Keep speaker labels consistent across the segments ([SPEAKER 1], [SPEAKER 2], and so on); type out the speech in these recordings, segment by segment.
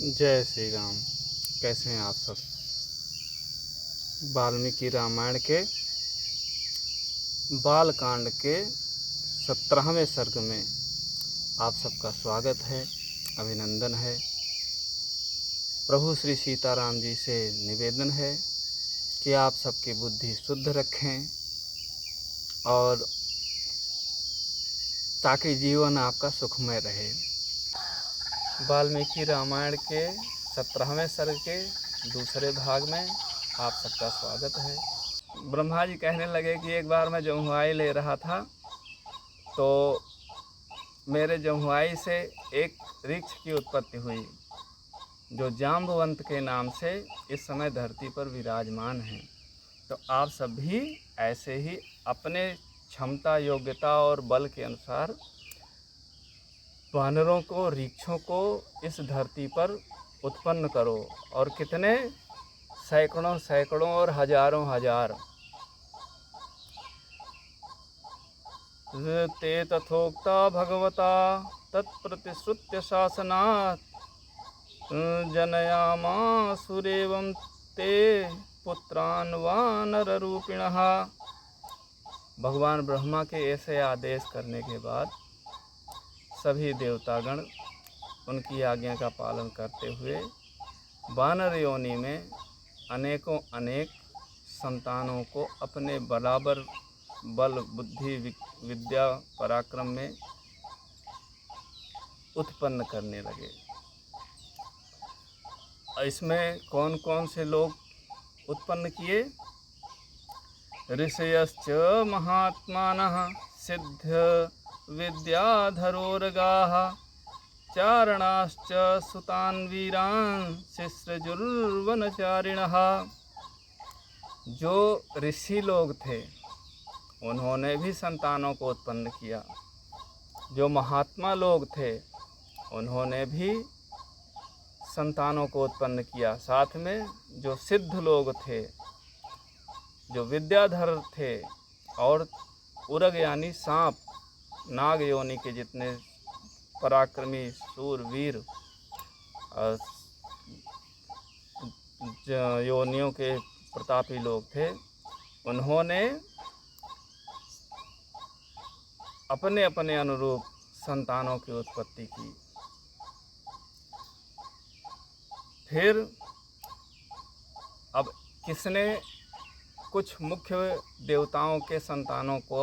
[SPEAKER 1] जय श्री राम। कैसे हैं आप सब? वाल्मीकि रामायण के बालकांड के 17वें सर्ग में आप सबका स्वागत है, अभिनंदन है। प्रभु श्री सीताराम जी से निवेदन है कि आप सबकी बुद्धि शुद्ध रखें और ताकि जीवन आपका सुखमय रहे। वाल्मीकि रामायण के 17वें सर्ग के दूसरे भाग में आप सबका स्वागत है। ब्रह्मा जी कहने लगे कि एक बार मैं जमुआई ले रहा था तो मेरे जमुआई से एक वृक्ष की उत्पत्ति हुई जो जाम्बवंत के नाम से इस समय धरती पर विराजमान है। तो आप सब भी ऐसे ही अपने क्षमता, योग्यता और बल के अनुसार वानरों को, वृक्षों को इस धरती पर उत्पन्न करो। और कितने? सैकड़ों सैकड़ों और हजारों हजार। ते तथोक्ता भगवता तत्प्रतिश्रुत्य शासनात् जनयामासुरेवं ते पुत्रान् वानररूपिणः। भगवान ब्रह्मा के ऐसे आदेश करने के बाद सभी देवतागण उनकी आज्ञा का पालन करते हुए वानर योनि में अनेकों अनेक संतानों को अपने बराबर बल, बुद्धि, विद्या, पराक्रम में उत्पन्न करने लगे। इसमें कौन कौन से लोग उत्पन्न किए? ऋषयश्च महात्मानः सिद्ध विद्याधरोरगाः चारणाश्च सुतान् वीरान् शिश्रजुर्वनचारिणः। जो ऋषि लोग थे उन्होंने भी संतानों को उत्पन्न किया। जो महात्मा लोग थे उन्होंने भी संतानों को उत्पन्न किया। साथ में जो सिद्ध लोग थे, जो विद्याधर थे और उरग यानी सांप, नाग योनि के जितने पराक्रमी शूरवीर योनियों के प्रतापी लोग थे, उन्होंने अपने अपने अनुरूप संतानों की उत्पत्ति की। फिर अब किसने कुछ मुख्य देवताओं के संतानों को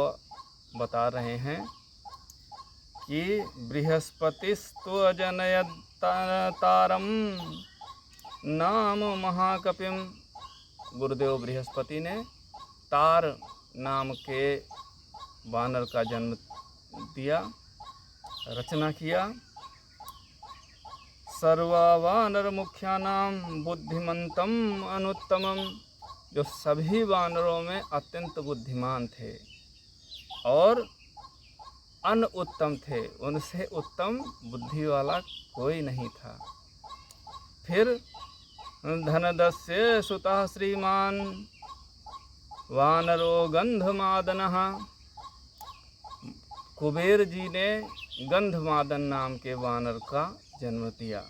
[SPEAKER 1] बता रहे हैं कि बृहस्पतिस्तु अजनयत् तारम नाम महाकपिम। गुरुदेव बृहस्पति ने तार नाम के वानर का जन्म दिया, रचना किया। सर्वा वानर मुख्यानाम बुद्धिमंतम अनुत्तमम। जो सभी वानरों में अत्यंत बुद्धिमान थे और अनुत्तम थे, उनसे उत्तम बुद्धि वाला कोई नहीं था। फिर धनदस्य सुतः श्रीमान वानरो गंधमादनः। कुबेर जी ने गंधमादन नाम के वानर का जन्म दिया।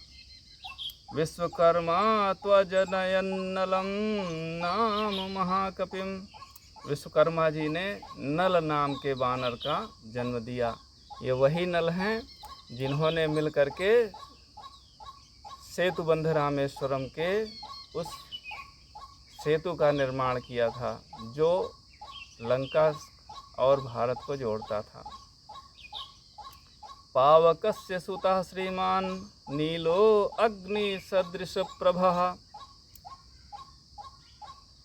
[SPEAKER 1] विश्वकर्मा त्वजनयन्नलं नाम महाकपिम। विश्वकर्मा जी ने नल नाम के वानर का जन्म दिया। ये वही नल हैं जिन्होंने मिलकर के सेतुबंध रामेश्वरम के उस सेतु का निर्माण किया था जो लंका और भारत को जोड़ता था। पावकस्य सुतः श्रीमान नीलो अग्नि सदृश प्रभः।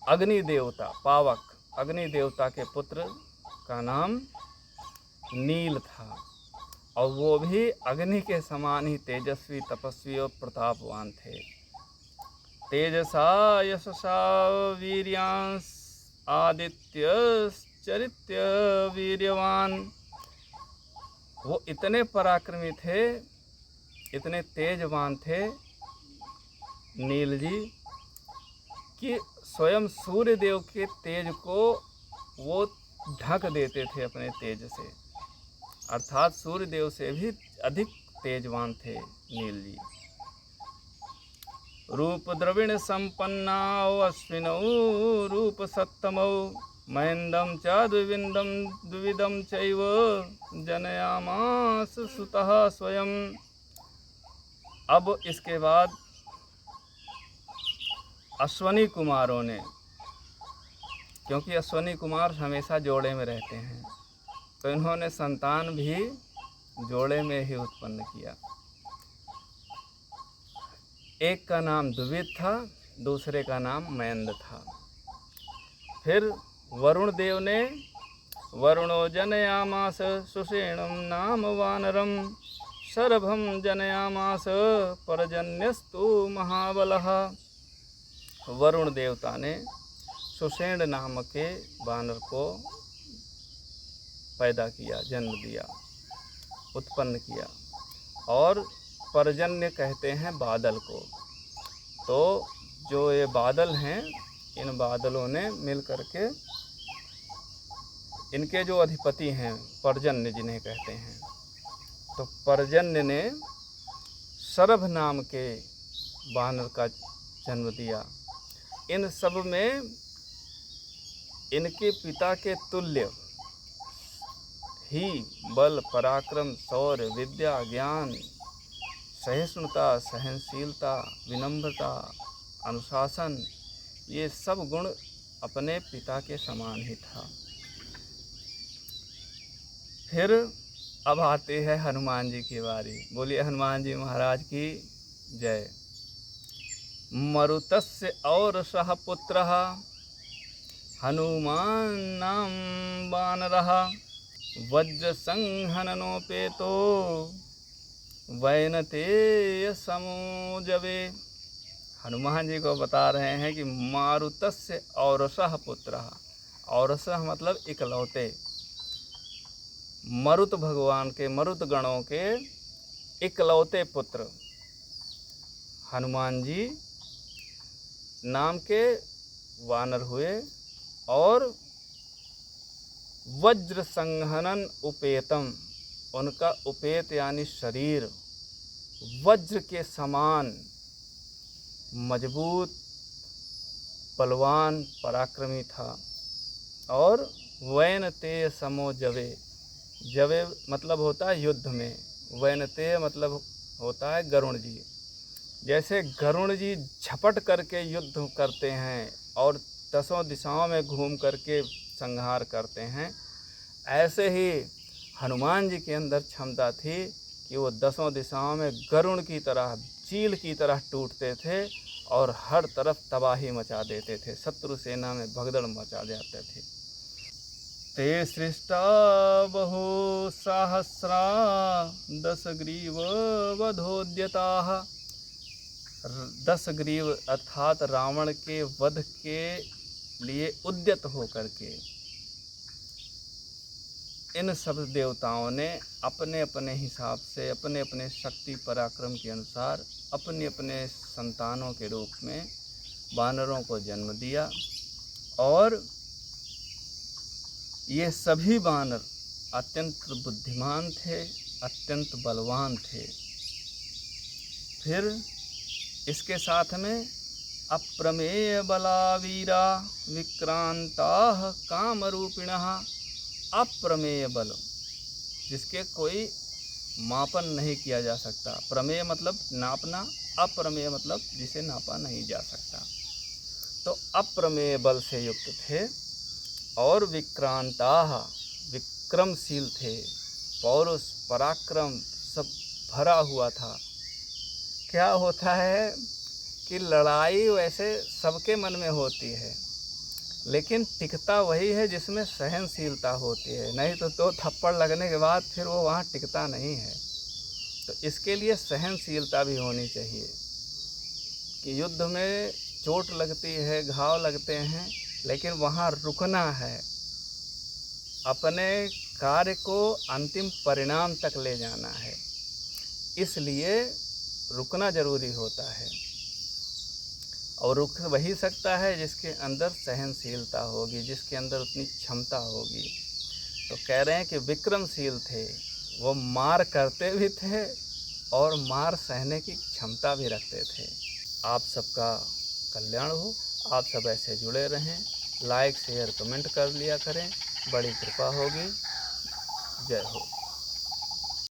[SPEAKER 1] अग्नि देवता पावक, अग्नि देवता के पुत्र का नाम नील था और वो भी अग्नि के समान ही तेजस्वी, तपस्वी और प्रतापवान थे। तेजसा यशसा वीर्यांस आदित्य चरित्य वीर्यवान। वो इतने पराक्रमी थे, इतने तेजवान थे नील जी कि स्वयं सूर्य देव के तेज को वो ढक देते थे अपने तेज से। अर्थात सूर्य देव से भी अधिक तेजवान थे नील जी। रूप द्रविण संपन्नाओ अश्विनौ रूप सत्तमौ महेंदम च द्विविधम चैव जनयामास सुतः स्वयं। अब इसके बाद अश्वनी कुमारों ने, क्योंकि अश्वनी कुमार हमेशा जोड़े में रहते हैं, तो इन्होंने संतान भी जोड़े में ही उत्पन्न किया। एक का नाम द्विविद था, दूसरे का नाम मयंद था। फिर वरुण देव ने वरुणो जनयामास सुषेणम नाम वानरम शरभम जनयामास परजन्यस्तु महाबलः। वरुण देवता ने सुषेण नाम के वानर को पैदा किया, जन्म दिया, उत्पन्न किया। और पर्जन्य कहते हैं बादल को। तो जो ये बादल हैं, इन बादलों ने मिल करके, इनके जो अधिपति हैं पर्जन्य जिन्हें कहते हैं, तो पर्जन्य ने शरभ नाम के वानर का जन्म दिया। इन सब में इनके पिता के तुल्य ही बल, पराक्रम, शौर्य, विद्या, ज्ञान, सहिष्णुता, सहनशीलता, विनम्रता, अनुशासन, ये सब गुण अपने पिता के समान ही था। फिर अब आते हैं हनुमान जी की बारी। बोलिए हनुमान जी महाराज की जय। मरुतस्य और सह पुत्र हनुमान नाम वानरः वज्र संहननोपेतो वैनतेय समोजवे। हनुमान जी को बता रहे हैं कि मारुतस्य औरसः पुत्रः, औरसः मतलब इकलौते, मरुत भगवान के, मरुत गणों के इकलौते पुत्र हनुमान जी नाम के वानर हुए। और वज्र संहनन उपेतम, उनका उपेत यानी शरीर वज्र के समान मजबूत, बलवान, पराक्रमी था। और वैनतेय समो जवे, जवे मतलब होता है युद्ध में, वैनतेय मतलब होता है गरुण जी। जैसे गरुण जी झपट करके युद्ध करते हैं और दसों दिशाओं में घूम करके संहार करते हैं, ऐसे ही हनुमान जी के अंदर क्षमता थी कि वो दसों दिशाओं में गरुण की तरह, चील की तरह टूटते थे और हर तरफ तबाही मचा देते थे, शत्रु सेना में भगदड़ मचा जाते थे। ते सृष्टा बहु सहस्रा दशग्रीव वधोद्यताः। 10 ग्रीव अर्थात रावण के वध के लिए उद्यत होकर के इन सब देवताओं ने अपने अपने हिसाब से, अपने अपने शक्ति पराक्रम के अनुसार अपने अपने संतानों के रूप में वानरों को जन्म दिया। और ये सभी वानर अत्यंत बुद्धिमान थे, अत्यंत बलवान थे। फिर इसके साथ में अप्रमेय बलावीरा विक्रांताः कामरूपिणः। अप्रमेय बल, जिसके कोई मापन नहीं किया जा सकता। प्रमेय मतलब नापना, अप्रमेय मतलब जिसे नापा नहीं जा सकता। तो अप्रमेय बल से युक्त थे। और विक्रांताः, विक्रमशील थे, पौरुष पराक्रम सब भरा हुआ था। क्या होता है कि लड़ाई वैसे सबके मन में होती है, लेकिन टिकता वही है जिसमें सहनशीलता होती है, नहीं तो 2 थप्पड़ लगने के बाद फिर वो वहाँ टिकता नहीं है। तो इसके लिए सहनशीलता भी होनी चाहिए कि युद्ध में चोट लगती है, घाव लगते हैं, लेकिन वहाँ रुकना है, अपने कार्य को अंतिम परिणाम तक ले जाना है। इसलिए रुकना ज़रूरी होता है। और रुक वही सकता है जिसके अंदर सहनशीलता होगी, जिसके अंदर उतनी क्षमता होगी। तो कह रहे हैं कि विक्रमशील थे, वो मार करते भी थे और मार सहने की क्षमता भी रखते थे। आप सबका कल्याण हो। आप सब ऐसे जुड़े रहें, लाइक शेयर कमेंट कर लिया करें, बड़ी कृपा होगी। जय हो।